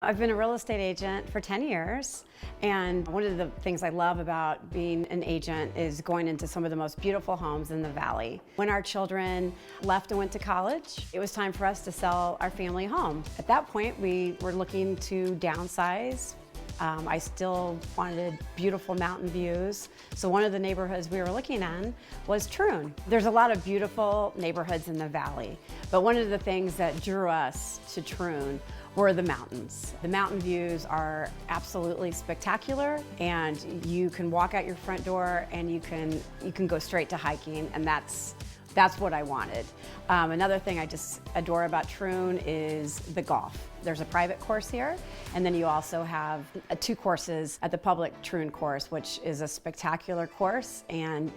I've been a real estate agent for 10 years, and one of the things I love about being an agent is going into some of the most beautiful homes in the valley. When our children left and went to college, it was time for us to sell our family home. At that point, we were looking to downsize. I still wanted beautiful mountain views, so one of the neighborhoods we were looking at was Troon. There's a lot of beautiful neighborhoods in the valley, but one of the things that drew us to Troon were the mountains. The mountain views are absolutely spectacular, and you can walk out your front door and you can go straight to hiking, and that's what I wanted. Another thing I just adore about Troon is the golf. There's a private course here, and then you also have 2 courses at the public Troon course, which is a spectacular course and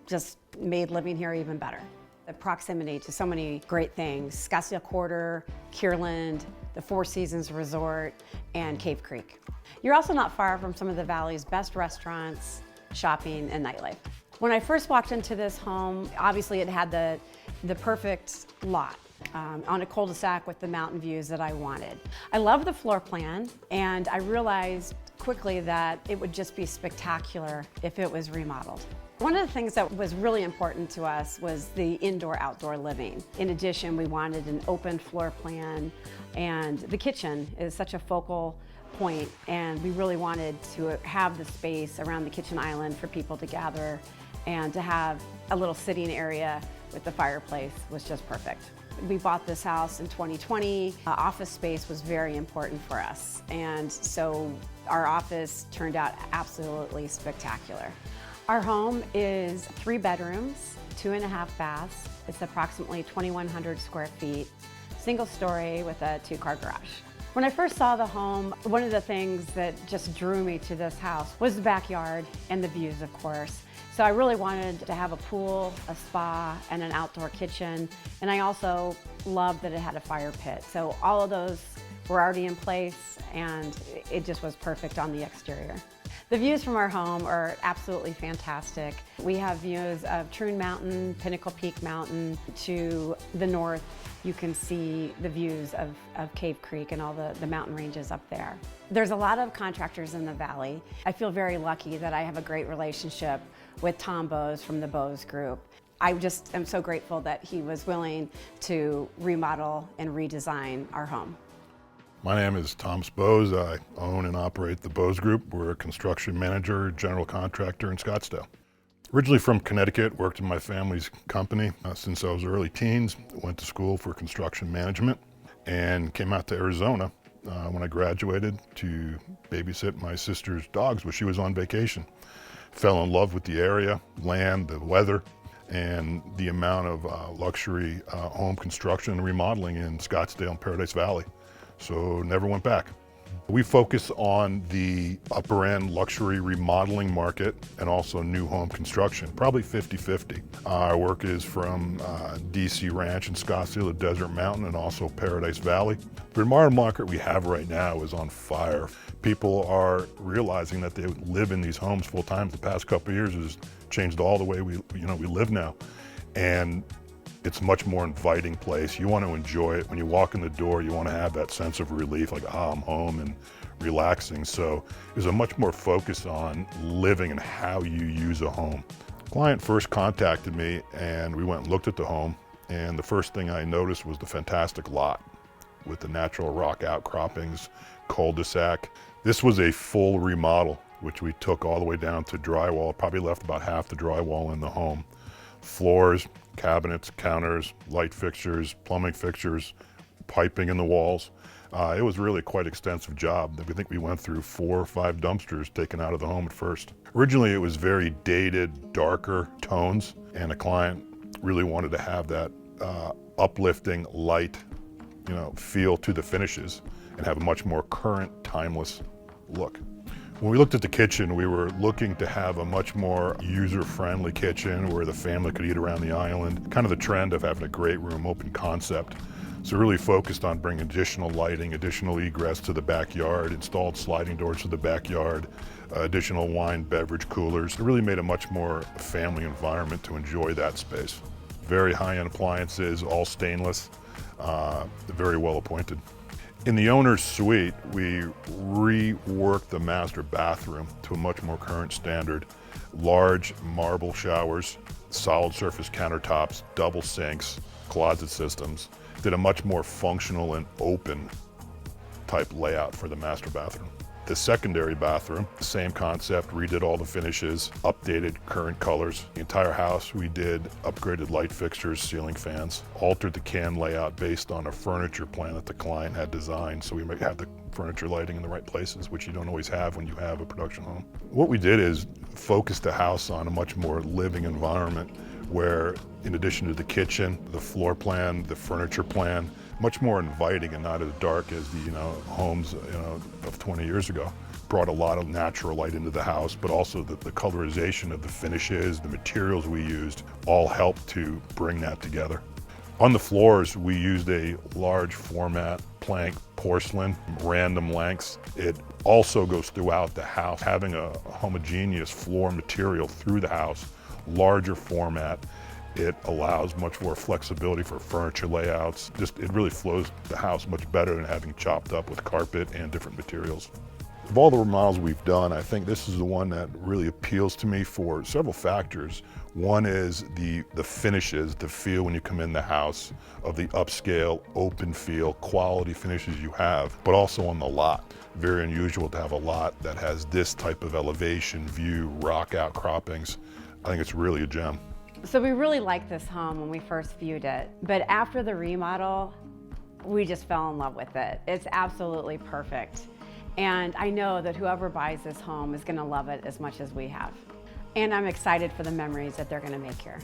just made living here even better. The proximity to so many great things: Scottsdale Quarter, Kierland, the Four Seasons Resort, and Cave Creek. You're also not far from some of the valley's best restaurants, shopping, and nightlife. When I first walked into this home, obviously it had the perfect lot on a cul-de-sac with the mountain views that I wanted. I love the floor plan, and I realized quickly that it would just be spectacular if it was remodeled. One of the things that was really important to us was the indoor-outdoor living. In addition, we wanted an open floor plan, and the kitchen is such a focal point, and we really wanted to have the space around the kitchen island for people to gather, and to have a little sitting area with the fireplace was just perfect. We bought this house in 2020. Office space was very important for us, and so our office turned out absolutely spectacular. Our home is 3 bedrooms, 2.5 baths. It's approximately 2,100 square feet, single story with a 2-car garage. When I first saw the home, one of the things that just drew me to this house was the backyard and the views, of course. So I really wanted to have a pool, a spa, and an outdoor kitchen. And I also loved that it had a fire pit. So all of those were already in place, and it just was perfect on the exterior. The views from our home are absolutely fantastic. We have views of Troon Mountain, Pinnacle Peak Mountain. To the north, you can see the views of Cave Creek and all the mountain ranges up there. There's a lot of contractors in the valley. I feel very lucky that I have a great relationship with Tom Bose from the Bose Group. I just am so grateful that he was willing to remodel and redesign our home. My name is Tom Bose. I own and operate the Bose Group. We're a construction manager, general contractor in Scottsdale. Originally from Connecticut, worked in my family's company since I was early teens. Went to school for construction management and came out to Arizona when I graduated to babysit my sister's dogs when she was on vacation. Fell in love with the area, land, the weather, and the amount of luxury home construction and remodeling in Scottsdale and Paradise Valley. So never went back. We focus on the upper end luxury remodeling market and also new home construction, probably 50-50. Our work is from DC Ranch in Scottsdale, the Desert Mountain, and also Paradise Valley. The remodel market we have right now is on fire. People are realizing that they live in these homes full time. The past couple of years has changed all the way we live now. And it's a much more inviting place. You want to enjoy it. When you walk in the door, you want to have that sense of relief, like, I'm home and relaxing. So there's a much more focus on living and how you use a home. Client first contacted me and we went and looked at the home, and the first thing I noticed was the fantastic lot with the natural rock outcroppings, cul-de-sac. This was a full remodel, which we took all the way down to drywall, probably left about half the drywall in the home. Floors, cabinets, counters, light fixtures, plumbing fixtures, piping in the walls. It was really quite an extensive job. I think we went through 4 or 5 dumpsters taken out of the home at first. Originally, it was very dated, darker tones, and the client really wanted to have that uplifting, light, feel to the finishes and have a much more current, timeless look. When we looked at the kitchen, we were looking to have a much more user-friendly kitchen where the family could eat around the island. Kind of the trend of having a great room, open concept. So really focused on bringing additional lighting, additional egress to the backyard, installed sliding doors to the backyard, additional wine, beverage coolers. It really made a much more family environment to enjoy that space. Very high-end appliances, all stainless, very well appointed. In the owner's suite, we reworked the master bathroom to a much more current standard. Large marble showers, solid surface countertops, double sinks, closet systems. Did a much more functional and open type layout for the master bathroom. The secondary bathroom, the same concept, redid all the finishes, updated current colors. The entire house we did upgraded light fixtures, ceiling fans, altered the can layout based on a furniture plan that the client had designed, so we might have the furniture lighting in the right places, which you don't always have when you have a production home. What we did is focus the house on a much more living environment where, in addition to the kitchen, the floor plan, the furniture plan, much more inviting and not as dark as the homes of 20 years ago. Brought a lot of natural light into the house, but also the colorization of the finishes, the materials we used, all helped to bring that together. On the floors, we used a large format plank porcelain, random lengths. It also goes throughout the house, having a homogeneous floor material through the house, larger format. It allows much more flexibility for furniture layouts. It really flows the house much better than having chopped up with carpet and different materials. Of all the remodels we've done, I think this is the one that really appeals to me for several factors. One is the finishes, the feel when you come in the house of the upscale, open feel, quality finishes you have, but also on the lot. Very unusual to have a lot that has this type of elevation, view, rock outcroppings. I think it's really a gem. So we really liked this home when we first viewed it, but after the remodel, we just fell in love with it. It's absolutely perfect. And I know that whoever buys this home is gonna love it as much as we have. And I'm excited for the memories that they're gonna make here.